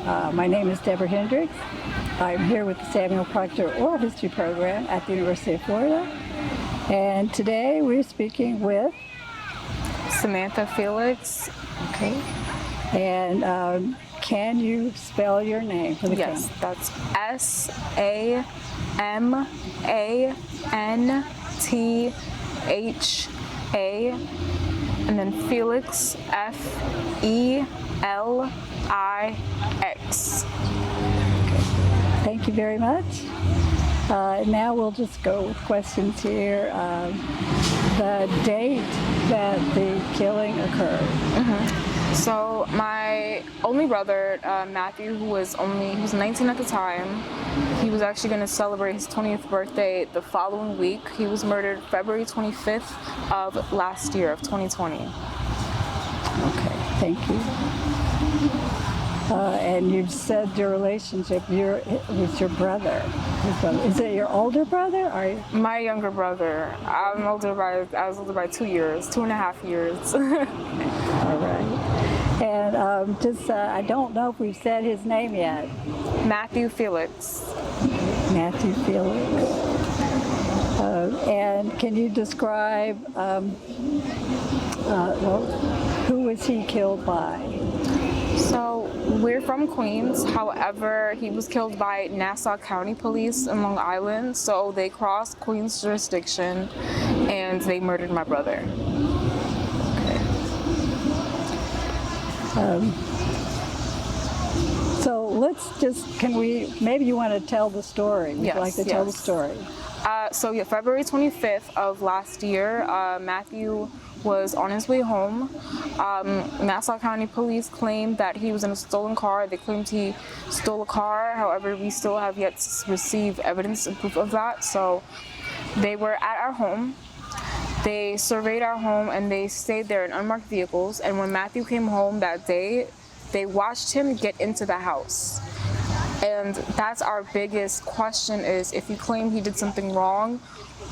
My name is Deborah Hendricks. I'm here with the Samuel Proctor Oral History Program at the University of Florida. And today we're speaking with Samantha Felix. Okay. And can you spell your name for the camera? Yes, that's S-A-M-A-N-T-H-A, and then Felix, F-E-L-I-X. Thank you very much. Now we'll just go with questions here. The date that the killing occurred. So my only brother, Matthew, he was 19 at the time. He was actually going to celebrate his 20th birthday the following week. He was murdered February 25th of last year, of 2020. Okay, thank you. And you've said your relationship with your brother. Is it your older brother? Or My younger brother. I was older by 2.5 years. All right. And I don't know if we've said his name yet. Matthew Felix. Matthew Felix. And can you describe who was he killed by? So we're from Queens. However, he was killed by Nassau County Police in Long Island. So they crossed Queens jurisdiction and they murdered my brother. So let's just, maybe you want to tell the story. Would you like to tell the story? February 25th of last year, Matthew was on his way home. Nassau County Police claimed that he was in a stolen car. They claimed he stole a car. However, we still have yet to receive evidence and proof of that. So they were at our home. They surveyed our home and they stayed there in unmarked vehicles. And when Matthew came home that day, they watched him get into the house. And that's our biggest question is, if you claim he did something wrong,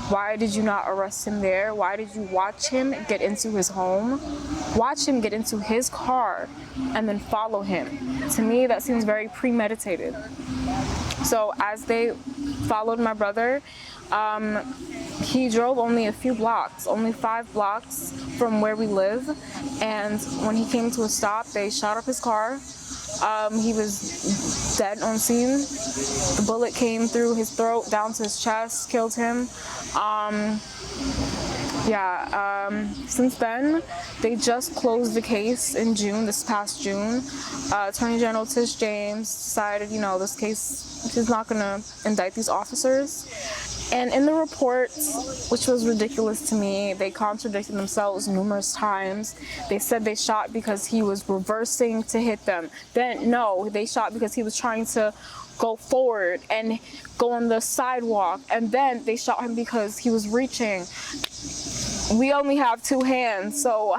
why did you not arrest him there? Why did you watch him get into his home, watch him get into his car, and then follow him? To me, that seems very premeditated. So as they followed my brother, he drove only a few blocks, only 5 blocks from where we live. And when he came to a stop, they shot up his car. He was dead on scene. The bullet came through his throat, down to his chest, killed him. Since then, they just closed the case in June, this past June. Attorney General Tish James decided, this case, he's not gonna indict these officers. And in the reports, which was ridiculous to me, they contradicted themselves numerous times. They said they shot because he was reversing to hit them. Then, no, they shot because he was trying to go forward and go on the sidewalk. And then they shot him because he was reaching. We only have 2 hands, so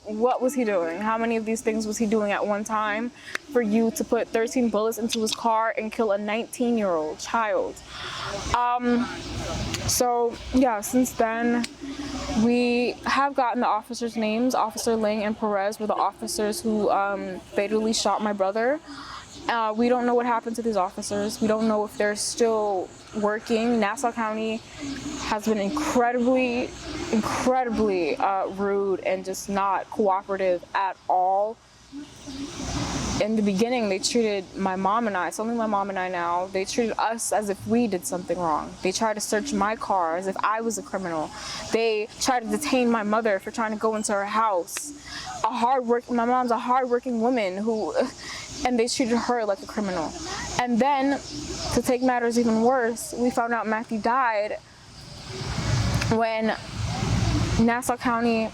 what was he doing? How many of these things was he doing at one time for you to put 13 bullets into his car and kill a 19-year-old child? Since then, we have gotten the officers' names. Officer Ling and Perez were the officers who fatally shot my brother. We don't know what happened to these officers. We don't know if they're still working. Nassau County has been incredibly rude and just not cooperative at all. In the beginning, they treated my mom and I, it's only my mom and I now, they treated us as if we did something wrong. They tried to search my car as if I was a criminal. They tried to detain my mother for trying to go into her house. My mom's a hardworking woman and they treated her like a criminal. And then, to take matters even worse, we found out Matthew died when Nassau County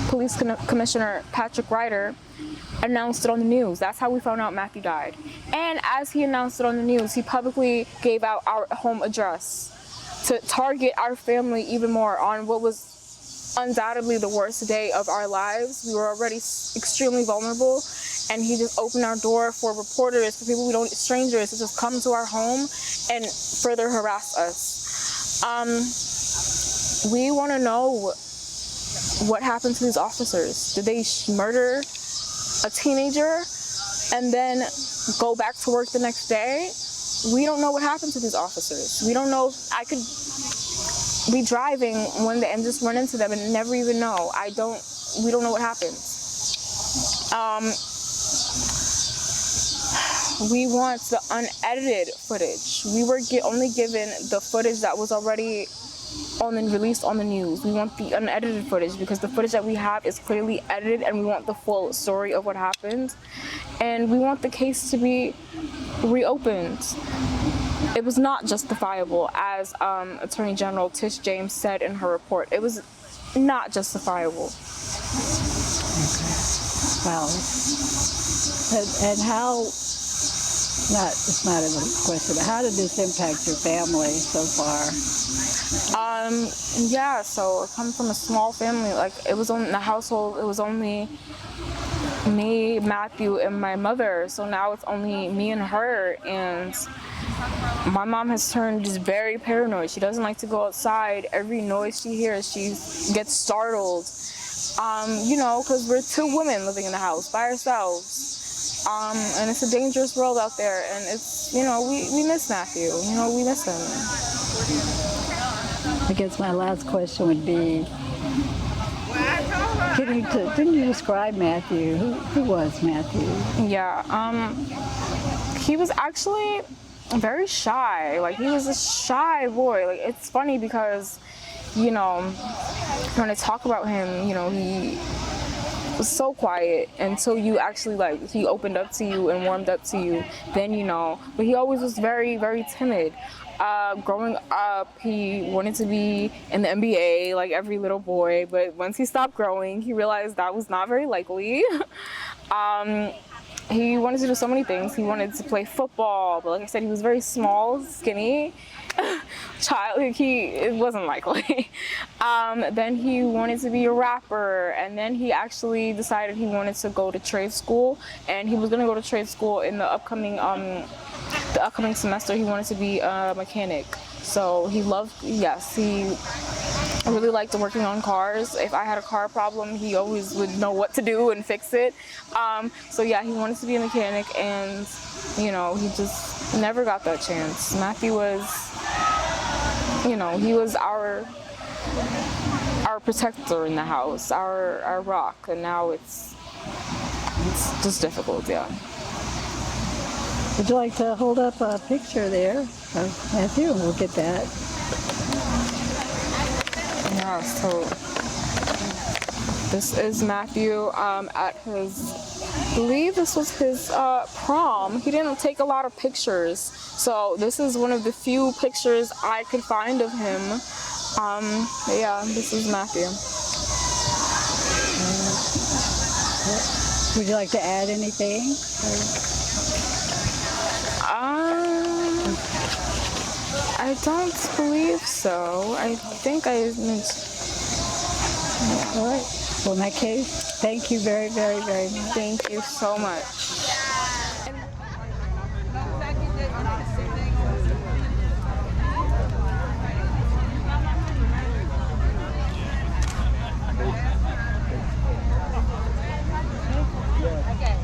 Police Commissioner Patrick Ryder announced it on the news. That's how we found out Matthew died. And as he announced it on the news, he publicly gave out our home address to target our family even more on what was undoubtedly the worst day of our lives. We were already extremely vulnerable, and he just opened our door for reporters, for people strangers, to just come to our home and further harass us. We want to know what happened to these officers. Did they murder a teenager? and then go back to work the next day. We don't know what happened to these officers. We don't know. I could be driving one day and just run into them and never even know. We don't know what happened. We want the unedited footage. We were only given the footage that was already released on the news. We want the unedited footage because the footage that we have is clearly edited, and we want the full story of what happened. And we want the case to be reopened. It was not justifiable, as Attorney General Tish James said in her report. It was not justifiable. Well, and how, it's not even a question, but how did this impact your family so far? Yeah, so I come from a small family. Like, it was in the household, it was only me, Matthew, and my mother. So now it's only me and her, and my mom has turned just very paranoid. She doesn't like to go outside. Every noise she hears, she gets startled. Because we're two women living in the house by ourselves. And it's a dangerous world out there, and it's, we miss Matthew. We miss him. I guess my last question would be, didn't you describe Matthew? Who was Matthew? Yeah, he was actually very shy. Like, he was a shy boy. Like, it's funny because, when I talk about him, he was so quiet until you actually, he opened up to you and warmed up to you, then But he always was very, very timid. Growing up, he wanted to be in the NBA like every little boy, but once he stopped growing, he realized that was not very likely. He wanted to do so many things. He wanted to play football, but like I said, he was very small, skinny child. It wasn't likely. Then he wanted to be a rapper, and then he actually decided he wanted to go to trade school, and he was going to go to trade school in the upcoming semester. He wanted to be a mechanic. So he really liked working on cars. If I had a car problem, he always would know what to do and fix it. So yeah, he wanted to be a mechanic, and he just never got that chance. Matthew was, he was our protector in the house, our rock, and now it's just difficult, yeah. Would you like to hold up a picture there of Matthew? We'll get that. Yeah, so this is Matthew at his, I believe this was his prom. He didn't take a lot of pictures, so this is one of the few pictures I could find of him. But yeah, this is Matthew. Would you like to add anything? I don't believe so. I think I mentioned. All right. Well, in that case, thank you very, very, very much. Thank you so much. Okay.